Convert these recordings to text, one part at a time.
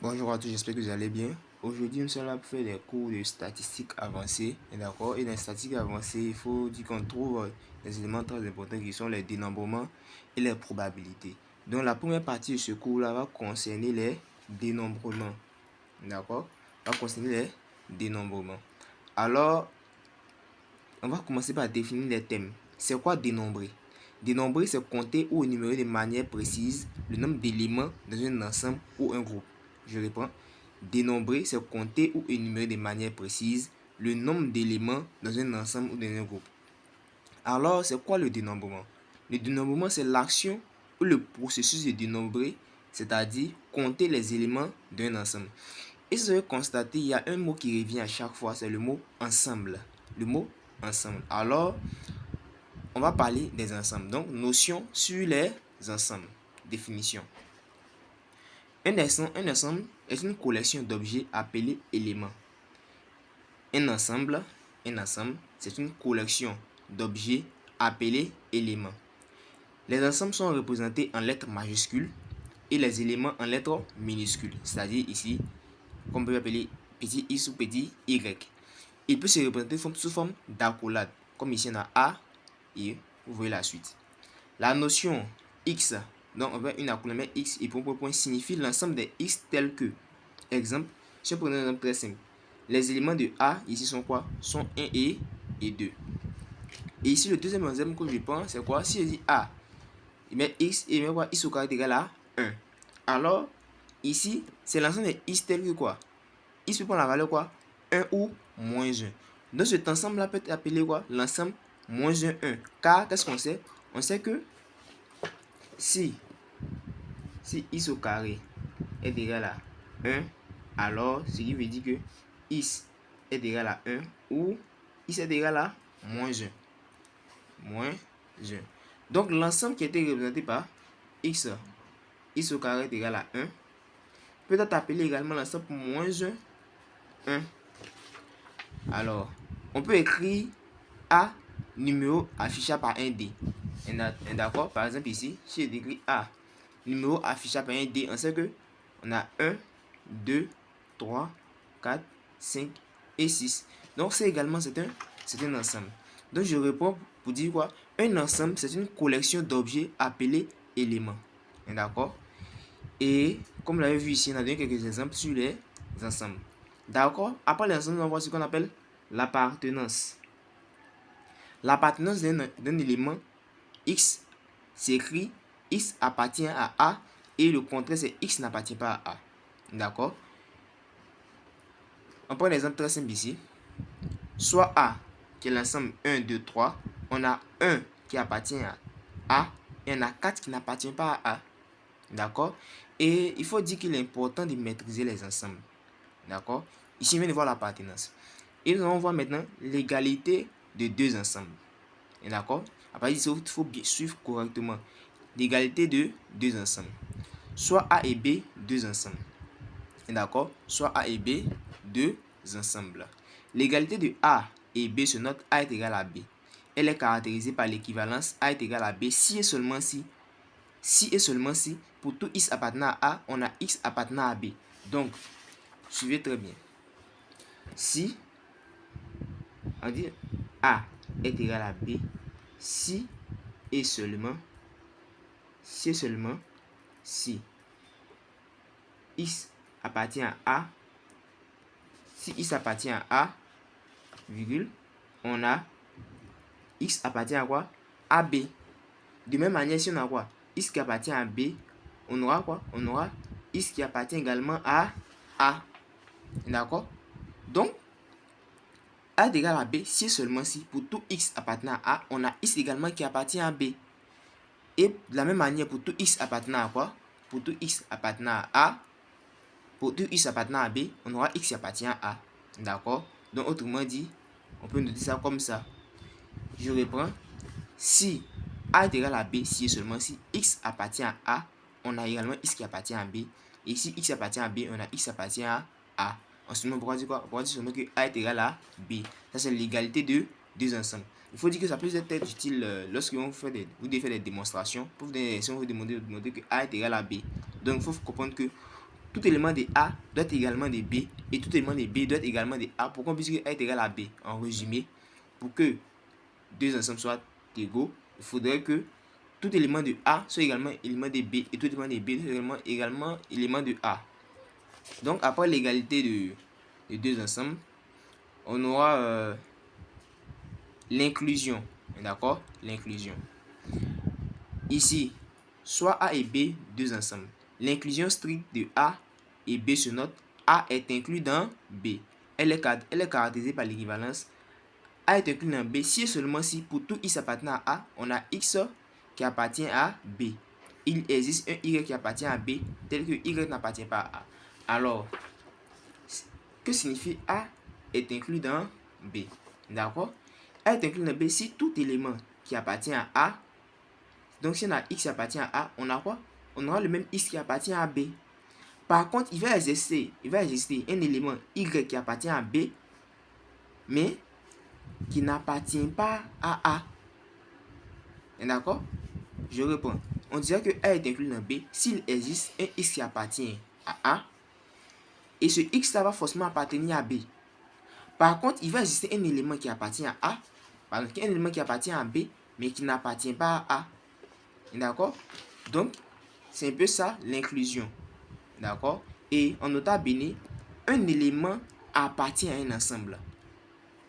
Bonjour à tous, j'espère que vous allez bien. Aujourd'hui, nous sommes là pour faire des cours de statistiques avancées. D'accord? Et dans les statistiques avancées, il faut dire qu'on trouve des éléments très importants qui sont les dénombrements et les probabilités. Donc, la première partie de ce cours-là va concerner les dénombrements. D'accord? Va concerner les dénombrements. Alors, on va commencer par définir les thèmes. C'est quoi dénombrer? Dénombrer, c'est compter ou énumérer de manière précise le nombre d'éléments dans un ensemble ou un groupe. Je reprends. Dénombrer, c'est compter ou énumérer de manière précise le nombre d'éléments dans un ensemble ou dans un groupe. Alors, c'est quoi le dénombrement? Le dénombrement, c'est l'action ou le processus de dénombrer, c'est-à-dire compter les éléments d'un ensemble. Et si vous avez constaté, il y a un mot qui revient à chaque fois, c'est le mot ensemble. Le mot ensemble. Alors, on va parler des ensembles. Donc, notion sur les ensembles. Définition. Un ensemble est une collection d'objets appelés éléments. Un ensemble, c'est une collection d'objets appelés éléments. Les ensembles sont représentés en lettres majuscules et les éléments en lettres minuscules. C'est-à-dire ici, qu'on peut appeler petit x ou petit y. Il peut se représenter sous forme d'accolade, comme ici on a A et vous voyez la suite. La notion x, donc on veut une accolade x et point signifie l'ensemble des x tels que, exemple, si on prend un exemple très simple, les éléments de A ici sont quoi? Sont 1 et 2. Et ici le deuxième exemple que je prends, c'est quoi? Si je dis A, il met x et il met quoi? X au carré est égal à 1. Alors, ici, c'est l'ensemble des x tels que quoi? X peut prendre la valeur quoi? 1 ou moins 1. Donc cet ensemble-là peut être appelé quoi? L'ensemble moins 1, 1. Car qu'est-ce qu'on sait? On sait que si x au carré est égal à 1, alors ce qui veut dire que x est égal à 1 ou x est égal à moins 1. Moins 1. Donc l'ensemble qui a été représenté par x au carré est égal à 1 peut être appelé également l'ensemble moins 1, 1. Alors, on peut écrire A numéro affichable par un D. D'accord? Par exemple ici, si je décris A numéro affichable par un D, on sait que on a 1, 2, 3, 4, 5 et 6. Donc c'est également un ensemble. Donc je réponds pour dire quoi? Un ensemble, c'est une collection d'objets appelés éléments. D'accord? Et comme vous l'avez vu ici, on a donné quelques exemples sur les ensembles. D'accord? Après les ensembles, on voit ce qu'on appelle l'appartenance. L'appartenance d'un élément X s'écrit X appartient à A et le contraire c'est X n'appartient pas à A. D'accord? On prend l'exemple très simple ici. Soit A qui est l'ensemble 1, 2, 3, on a 1 qui appartient à A et on a 4 qui n'appartient pas à A. D'accord? Et il faut dire qu'il est important de maîtriser les ensembles. D'accord? Ici, on vient de voir l'appartenance. Et nous allons voir maintenant l'égalité de deux ensembles. D'accord? À partir d'ici, il faut bien suivre correctement l'égalité de deux ensembles. Soit A et B, deux ensembles. D'accord? Soit A et B, deux ensembles. L'égalité de A et B se note A est égal à B. Elle est caractérisée par l'équivalence A est égal à B si et seulement si pour tout X appartenant à A, on a X appartenant à B. Donc, suivez très bien. Si on dit A est égal à B, si et seulement si X appartient à A, si X appartient à A, virgule, on a X appartient à quoi? À B. De même manière, si on a quoi? X qui appartient à B, on aura quoi? On aura X qui appartient également à A. D'accord? Donc, A est égal à B si seulement si pour tout X appartenant à A, on a X également qui appartient à B. Et de la même manière, pour tout X appartenant à quoi? Pour tout X appartenant à A, pour tout X appartenant à B, on aura X qui appartient à A. D'accord? Donc, autrement dit, on peut noter ça comme ça. Je reprends. Si A est égal à B, si et seulement si X appartient à A, on a également X qui appartient à B. Et si X appartient à B, on a X qui appartient à A. Ensuite, pourquoi dire quoi? Pourquoi dire seulement que A est égal à B? Ça, c'est l'égalité de deux ensembles. Il faut dire que ça peut être utile lorsque vous devez faire des démonstrations. Pour vous demander que A est égal à B. Donc, il faut comprendre que tout élément de A doit être également de B, et tout élément de B doit être également de A, pour qu'on puisse A est égal à B. En résumé, pour que deux ensembles soient égaux, il faudrait que tout élément de A soit également élément de B, et tout élément de B soit également élément de A. Donc, après l'égalité de deux ensembles, on aura l'inclusion. D'accord? L'inclusion. Ici, soit A et B, deux ensembles. L'inclusion stricte de A et B se note. A est inclus dans B. Elle est caractérisée par l'équivalence. A est inclus dans B si et seulement si pour tout X appartenant à A, on a X qui appartient à B. Il existe un Y qui appartient à B tel que Y n'appartient pas à A. Alors, que signifie A est inclus dans B? D'accord? A est inclus dans B si tout élément qui appartient à A, donc si on a X qui appartient à A, on a quoi? On aura le même X qui appartient à B. Par contre, il va exister un élément Y qui appartient à B, mais qui n'appartient pas à A. D'accord? Je réponds. On dirait que A est inclus dans B s'il existe un X qui appartient à A, et ce X va forcément appartenir à B. Par contre, il va exister un élément qui appartient à A, un élément qui appartient à B, mais qui n'appartient pas à A. D'accord? Donc, c'est un peu ça l'inclusion. D'accord? Et en nota bene, un élément appartient à un ensemble.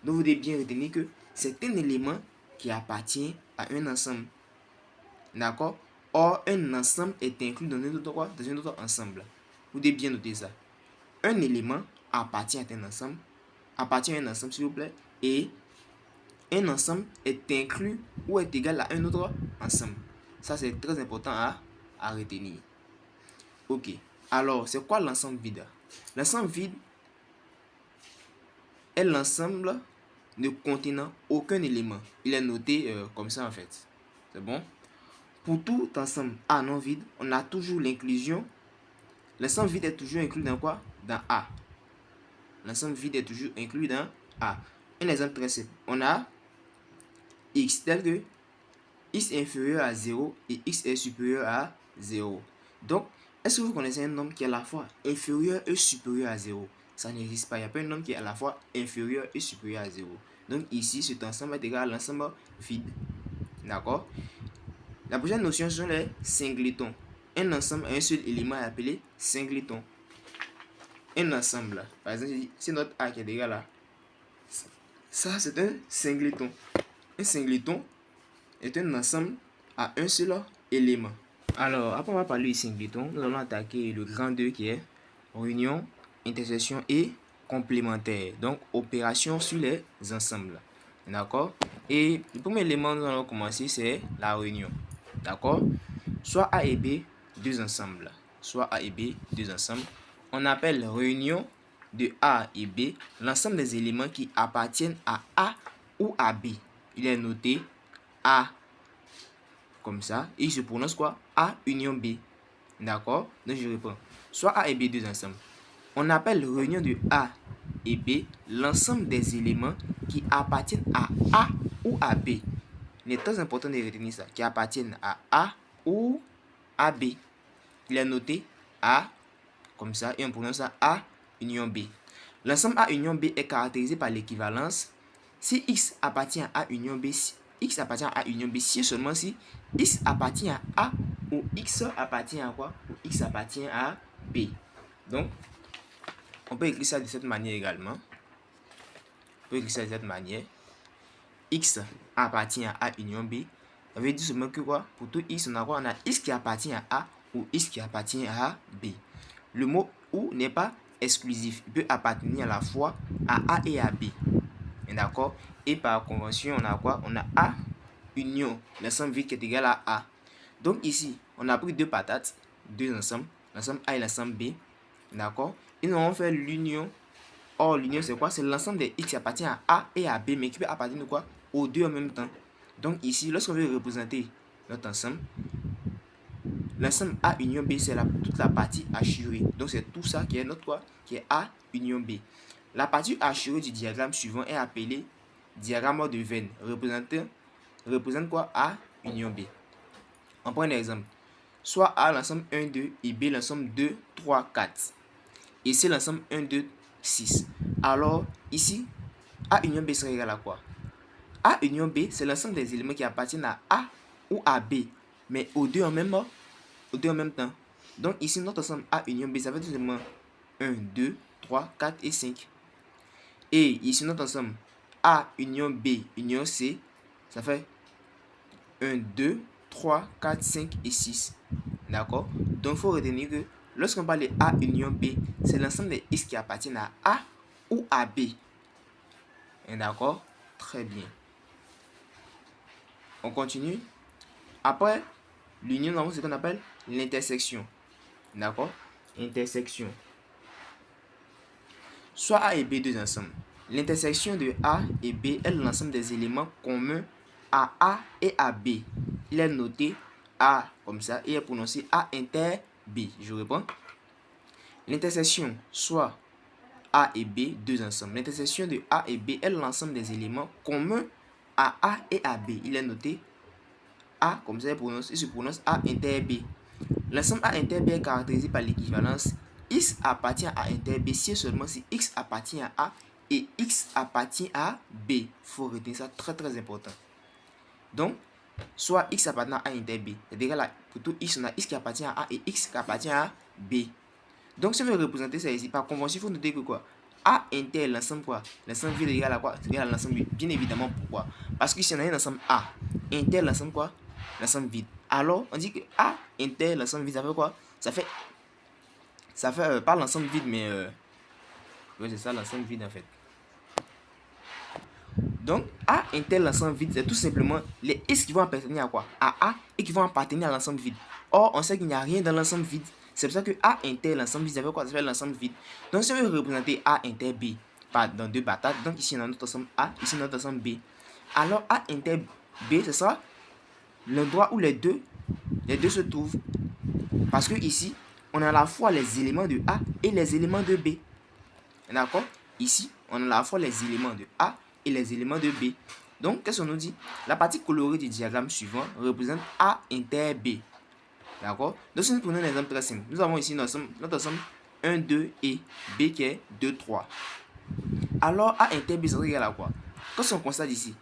Donc, vous devez bien retenir que c'est un élément qui appartient à un ensemble. D'accord? Or, un ensemble est inclus dans un autre ensemble. Vous devez bien noter ça. Un élément appartient à un ensemble, s'il vous plaît, et un ensemble est inclus ou est égal à un autre ensemble. Ça, c'est très important à retenir. Ok. Alors, c'est quoi l'ensemble vide? L'ensemble vide est l'ensemble ne contenant aucun élément. Il est noté comme ça en fait. C'est bon? Pour tout ensemble A non vide, on a toujours l'inclusion. L'ensemble vide est toujours inclus dans quoi? Dans A. L'ensemble vide est toujours inclus dans A. Un exemple très simple. On a X tel que X est inférieur à 0 et X est supérieur à 0. Donc, est-ce que vous connaissez un nombre qui est à la fois inférieur et supérieur à 0? Ça n'existe pas. Il n'y a pas un nombre qui est à la fois inférieur et supérieur à 0. Donc ici, cet ensemble est égal à l'ensemble vide. D'accord? La prochaine notion sont les singletons. Un ensemble à un seul élément est appelé singleton. Un ensemble, par exemple, c'est notre A qui est égal à ça, c'est un singleton. Un singleton est un ensemble à un seul élément. Alors, après on va parler du singleton, nous allons attaquer le grand 2 qui est réunion, intersection et complémentaire. Donc, opération sur les ensembles. D'accord? Et le premier élément nous allons commencer, c'est la réunion. D'accord? Soit A et B, deux ensembles. Soit A et B, deux ensembles. On appelle réunion de A et B l'ensemble des éléments qui appartiennent à A ou à B. Il est noté A comme ça. Et il se prononce quoi? A union B. D'accord? Donc je reprends. Soit A et B, deux ensembles. On appelle réunion de A et B l'ensemble des éléments qui appartiennent à A ou à B. Il est très important de retenir ça. Qui appartiennent à A ou à B. Il est noté A comme ça et on prononce ça A union B. L'ensemble A union B est caractérisé par l'équivalence. Si X appartient à A union B, X appartient à A union B, si et seulement si X appartient à A ou X appartient à quoi? Ou X appartient à B. Donc, on peut écrire ça de cette manière également. X appartient à A union B. Ça veut dire seulement que quoi? Pour tout X, on a quoi? On a X qui appartient à A ou X qui appartient à B. Le mot ou n'est pas exclusif. Il peut appartenir à la fois à A et à B. D'accord? Et par convention, on a quoi? On a A union, l'ensemble vide qui est égal à A. Donc ici, on a pris deux patates, deux ensembles, l'ensemble A et l'ensemble B. D'accord? Et nous allons faire l'union. Or, l'union, c'est quoi? C'est l'ensemble des X qui appartient à A et à B, mais qui peut appartenir quoi? Aux deux en même temps. Donc ici, lorsqu'on veut représenter notre ensemble, l'ensemble A union B, c'est toute la partie hachurée. Donc c'est tout ça qui est notre quoi? Qui est A union B. La partie hachurée du diagramme suivant est appelée diagramme de Venn. Représente quoi? A union B. On prend un exemple. Soit A l'ensemble 1, 2 et B l'ensemble 2, 3, 4. et c'est l'ensemble 1, 2, 6. Alors, ici, A union B serait égal à quoi? A union B, c'est l'ensemble des éléments qui appartiennent à A ou à B, mais aux deux en même temps. Donc, ici, notre ensemble A union B, ça fait tout simplement 1, 2, 3, 4 et 5. Et ici, notre ensemble A union B union C, ça fait 1, 2, 3, 4, 5 et 6. D'accord? Donc, il faut retenir que lorsqu'on parle de A union B, c'est l'ensemble des X qui appartiennent à A ou à B. D'accord? Très bien. On continue. Après l'union, nous avons ce qu'on appelle l'intersection. D'accord? Intersection. Soit A et B deux ensemble. L'intersection de A et B est l'ensemble des éléments communs à A et à B. Il est noté A comme ça et est prononcé A inter B. Je réponds. L'intersection soit A et B deux ensemble. L'intersection de A et B est l'ensemble des éléments communs à A et à B. Il est noté A comme ça, il se prononce A inter B. L'ensemble A inter B est caractérisé par l'équivalence X appartient à inter B si et seulement si X appartient à A et X appartient à B. Il faut retenir ça, très très important. Donc, soit X appartient à A inter B, c'est-à-dire là, pour tout X, on a X qui appartient à A et X qui appartient à B. Donc, si on veut représenter ça ici, par convention, il faut noter que quoi? A inter l'ensemble quoi? L'ensemble vide est égal à quoi? C'est égal à l'ensemble vide. Bien évidemment, pourquoi? Parce que si on a un ensemble A, inter l'ensemble quoi? L'ensemble vide. Alors, on dit que A inter l'ensemble vide, ça fait quoi? Ça fait pas l'ensemble vide, mais oui, c'est ça l'ensemble vide en fait. Donc, A inter l'ensemble vide, c'est tout simplement les X qui vont appartenir à quoi? À A et qui vont appartenir à l'ensemble vide. Or, on sait qu'il n'y a rien dans l'ensemble vide. C'est pour ça que A inter l'ensemble vide, ça fait quoi? Ça fait l'ensemble vide. Donc, si on veut représenter A inter B dans deux batailles, donc ici on a notre ensemble A, ici notre ensemble B. Alors, A inter B, ce sera l'endroit où les deux se trouvent. Parce que ici, on a à la fois les éléments de A et les éléments de B. D'accord? Ici, on a à la fois les éléments de A et les éléments de B. Donc, qu'est-ce qu'on nous dit? La partie colorée du diagramme suivant représente A inter B. D'accord? Donc, si nous prenons un exemple très simple, nous avons ici notre ensemble 1, 2 et B qui est 2, 3. Alors, A inter B, ça serait égal à quoi? Qu'est-ce qu'on constate ici?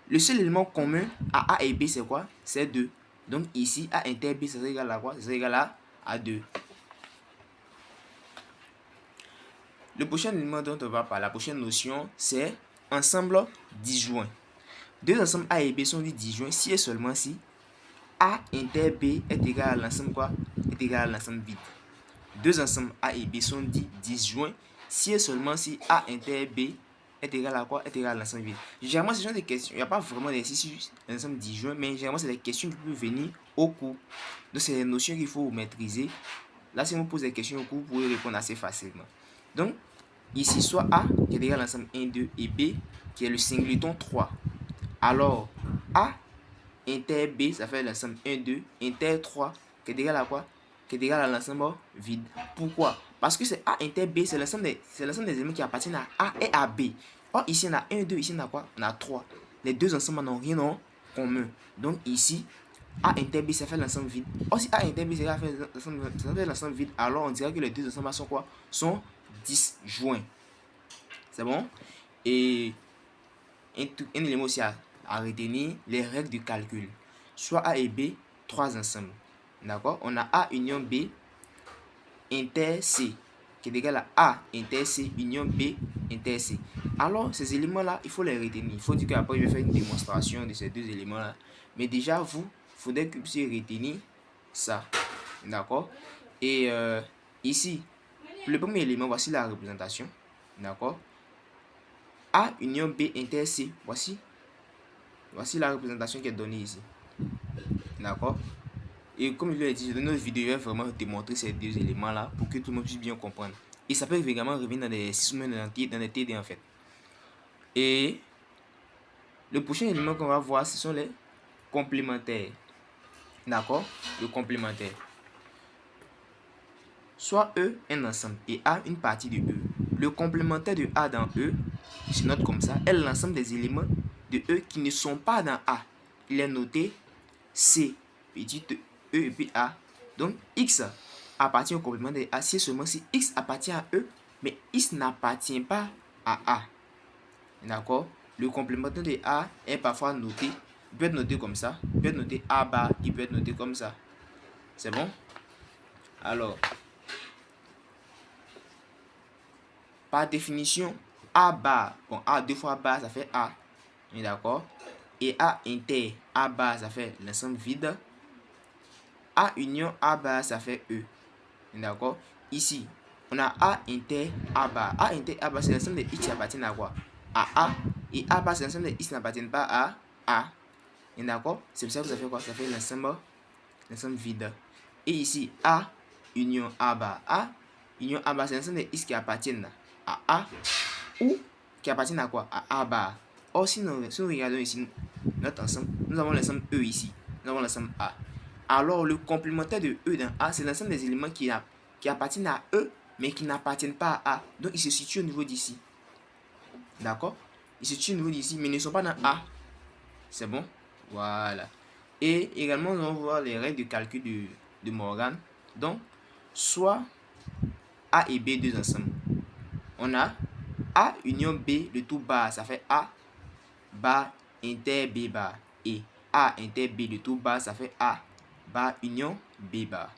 Le seul élément commun à A et B, c'est quoi? C'est 2. Donc, ici, A inter B, ça serait égal à quoi? Ça serait égal à 2. Le prochain élément dont on va parler, la prochaine notion, c'est ensemble disjoint. Deux ensembles A et B sont disjoints si et seulement si A inter B est égal à l'ensemble quoi? Est égal à l'ensemble vide. Deux ensembles A et B sont disjoints si et seulement si A inter B est égal à quoi? Est égal à l'ensemble vide. Généralement, ce sont des questions. Il n'y a pas vraiment d'exercice sur l'ensemble disjoint, mais généralement, c'est des questions qui peuvent venir au cours. Donc, c'est des notions qu'il faut maîtriser. Là, si on vous pose des questions au cours, vous pouvez répondre assez facilement. Donc, ici, soit A qui est égal à l'ensemble 1, 2 et B qui est le singleton 3. Alors, A inter B, ça fait l'ensemble 1, 2, inter 3 qui est égal à quoi? Qui est égal à l'ensemble vide. Pourquoi? Parce que c'est A inter B, c'est l'ensemble des éléments qui appartiennent à A et à B. Or, ici, on a 1, 2, ici, on a quoi? On a 3. Les deux ensembles n'ont rien en commun. Donc, ici, A inter B, ça fait l'ensemble vide. Or, si A inter B, ça fait l'ensemble vide, alors on dirait que les deux ensembles sont quoi? Sont disjoints. C'est bon? Et un élément aussi à retenir, les règles du calcul. Soit A et B, trois ensembles. D'accord? On a A union B inter C qui est égal à A inter C union B inter C. Alors, ces éléments-là, il faut les retenir. Il faut dire qu'après, je vais faire une démonstration de ces deux éléments-là. Mais déjà, il faudrait que vous puissiez retenir ça. D'accord? Et ici, pour le premier élément, voici la représentation. D'accord? A union B inter C. Voici la représentation qui est donnée ici. D'accord? Et comme je l'ai dit, dans notre vidéo, je vais vraiment démontrer ces deux éléments-là pour que tout le monde puisse bien comprendre. Et ça peut également revenir dans des dans des TD en fait. Et le prochain élément qu'on va voir, ce sont les complémentaires. D'accord? Le complémentaire. Soit E un ensemble et A une partie de E. Le complémentaire de A dans E, je note comme ça, est l'ensemble des éléments de E qui ne sont pas dans A. Il est noté C, petit E et puis A. Donc X appartient au complément de A si seulement si X appartient à E, mais X n'appartient pas à A. D'accord? Le complémentaire de A est parfois noté, il peut être noté comme ça, il peut être noté A bar, il peut être noté comme ça. C'est bon? Alors, par définition, A bar, bon, A 2 fois bar, ça fait A. D'accord? Et A inter, A bar, ça fait l'ensemble vide. A union A bar, ça fait E. D'accord? Ici, on a A inter A bar. A inter A bar, c'est l'ensemble de X qui appartiennent à quoi? À A. Et A bar, c'est l'ensemble de X qui n'appartiennent pas à A. D'accord? C'est pour ça que ça fait quoi? Ça fait l'ensemble vide. Et ici, A union A bar. A union A bar, c'est l'ensemble de X qui appartiennent à A ou qui appartiennent à quoi? À A bar. Or, si nous regardons ici notre ensemble, nous avons l'ensemble E ici. Nous avons l'ensemble A. Alors, le complémentaire de E dans A, c'est l'ensemble des éléments qui appartiennent à E, mais qui n'appartiennent pas à A. Donc, il se situe au niveau d'ici. D'accord? Il se situe au niveau d'ici, mais ils ne sont pas dans A. C'est bon? Voilà. Et également, nous allons voir les règles de calcul de Morgan. Donc, soit A et B, deux ensembles. On a A union B, le tout bar, ça fait A bar inter B bar. Et A inter B, le tout bar, ça fait A bar union B bar.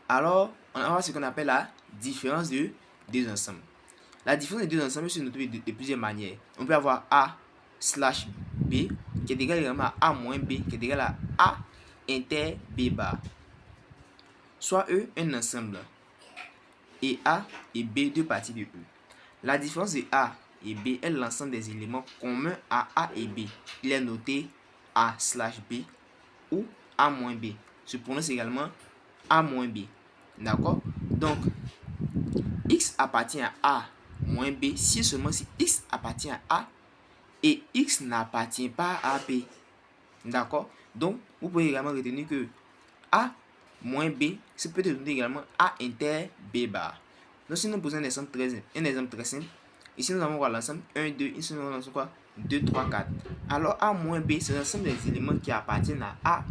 Alors, on va voir ce qu'on appelle la différence de deux ensembles. La différence de deux ensembles se note de plusieurs manières. On peut avoir A slash B qui est égal également à A moins B qui est égal à A inter B bar. Soit E un ensemble et A et B deux parties de E. La différence de A et B est l'ensemble des éléments communs à A et B. Il est noté A slash B ou A moins B. Se prononce également A moins B. D'accord? Donc, X appartient à A moins B si seulement si X appartient à A et X n'appartient pas à B. D'accord? Donc, vous pouvez également retenir que A moins B, ça peut être également A inter B bar. Donc, si nous posons un exemple très simple, ici nous allons l'ensemble 1, 2, ici nous avons l'ensemble quoi? 2, 3, 4. Alors, A moins B, c'est l'ensemble des éléments qui appartiennent à A,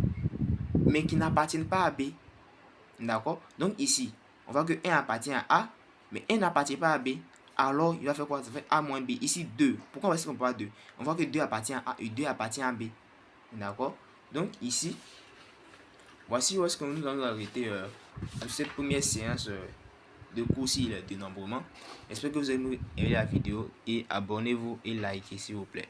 mais qui n'appartiennent pas à B. D'accord? Donc, ici, on voit que 1 appartient à A, mais 1 n'appartient pas à B. Alors, il va faire quoi? Ça fait A moins B. Ici, 2. Pourquoi est-ce qu'on peut avoir 2? On voit que 2 appartient à A et 2 appartient à B. D'accord? Donc, ici, voici où est-ce que nous allons arrêter pour cette première séance de cours sur le dénombrement. J'espère que vous avez aimé la vidéo et abonnez-vous et likez s'il vous plaît.